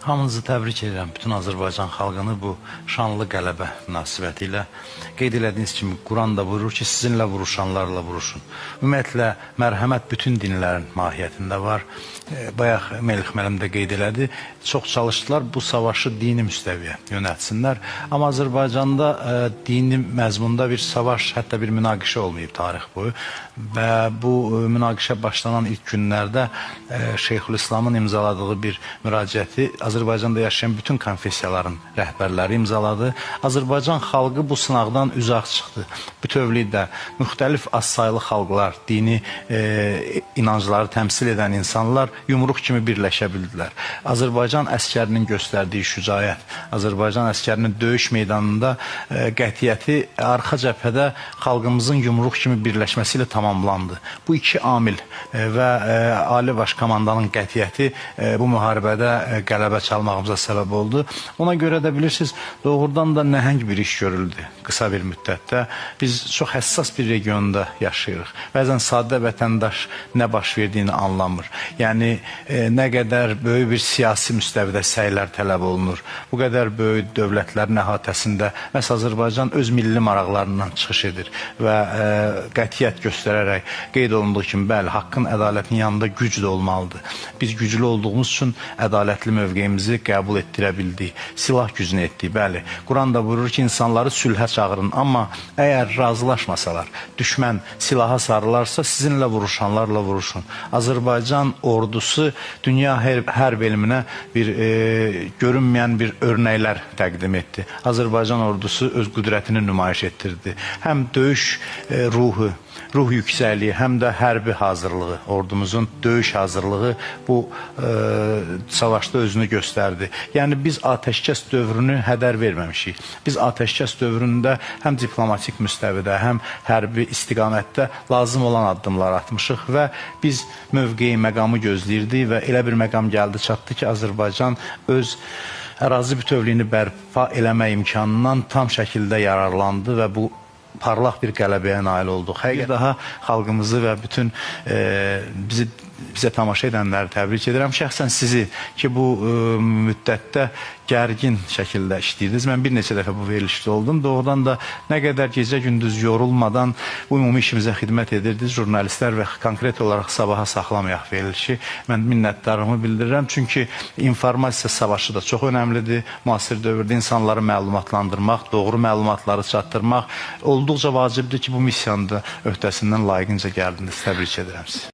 Hamınızı təbrik edirəm, bütün Azərbaycan xalqını bu şanlı qələbə münasibəti ilə. Qeyd elədiyiniz kimi, Quran da buyurur ki, sizinlə vuruşanlarla vuruşun. Ümumiyyətlə, mərhəmət bütün dinlərin mahiyyətində var. Bayaq Melih müəllim də qeyd elədi, çox çalışdılar bu savaşı dini müstəviyə yönətsinlər. Amma Azərbaycanda dini məzmunda bir savaş, hətta bir münaqişə olmayıb tarix boyu. Və bu münaqişə başlanan ilk günlərdə Şeyxülislamın imzaladığı bir müraciəti Azərbaycanda yaşayan bütün konfessiyaların rəhbərləri imzaladı. Azərbaycan xalqı bu sınaqdan uzaq çıxdı. Bütövlükdə müxtəlif azsaylı xalqlar, dini inancları təmsil edən insanlar yumruq kimi birləşə bildilər. Azərbaycan əskərinin göstərdiyi şücaət, Azərbaycan əskərinin döyüş meydanında qətiyyəti arxa cəbhədə xalqımızın yumruq kimi birləşməsi ilə tamamlandı. Bu iki amil və Ali Baş Komandanın qətiyyəti bu müharibədə qələbə çalmağımıza səbəb oldu. Ona görə də bilirsiniz, doğrudan da nəhəng bir iş görüldü qısa bir müddətdə. Biz çox həssas bir regionda yaşayırıq. Bəzən sadə vətəndaş nə baş verdiyini anlamır. Yəni, nə qədər böyük bir siyasi müstəvidə səylər tələb olunur. Bu qədər böyük dövlətlərin əhatəsində məhz Azərbaycan öz milli maraqlarından çıxış edir və qətiyyət göstərərək qeyd olunduğu kimi, bəli, haqqın, ədalətin yanında güc də olmalıdır. Biz güclü olduğumuz üçün ədalətli mövqeyimizi qəbul etdirə bildik, silah gücünü etdik, bəli. Quran da buyurur ki, insanları sülhə çağırın, amma əgər razılaşmasalar, düşmən silaha sarılarsa, sizinlə vuruşanlarla vuruşun. Azərbaycan ordusu dünya hərb elminə bir görünməyən bir örnəklər təqdim etdi. Azərbaycan ordusu öz qüdrətini nümayiş etdirdi. Həm döyüş ruhu, ruh yüksəkliyi, həm də hərbi hazırlığı, ordumuzun döyüş hazırlığı bu savaşda özünü göstərdi. Yəni, biz atəşkəs dövrünü hədər verməmişik. Biz atəşkəs dövründə həm diplomatik müstəvidə, həm hərbi istiqamətdə lazım olan addımlar atmışıq və biz mövqeyi, məqamı gözləyirdik və elə bir məqam gəldi, çatdı ki, Azərbaycan öz ərazi bütövlüyünü bərpa eləmə imkanından tam şəkildə yararlandı və bu parlaq bir qələbəyə nail olduq. Bir daha xalqımızı və bütün bizə tamaşa edənləri təbrik edirəm. Şəxsən sizi ki, bu müddətdə gərgin şəkildə işləyirdiniz. Mən bir neçə dəfə bu verilişdə oldum. Doğrudan da nə qədər gecə-gündüz yorulmadan bu ümumi işimizə xidmət edirdiniz. Jurnalistlər və konkret olaraq sabaha saxlamayaq verilişi. Mən minnətdarlığımı bildirirəm. Çünki informasiya savaşı da çox önəmlidir. Müasir dövrdə insanları məlumatlandırmaq, doğru məlumatları çatdırmaq olduqca vacibdir ki, bu missiyanı da öhdəsindən layiqincə gəldiniz. Təbrik edirəm sizi.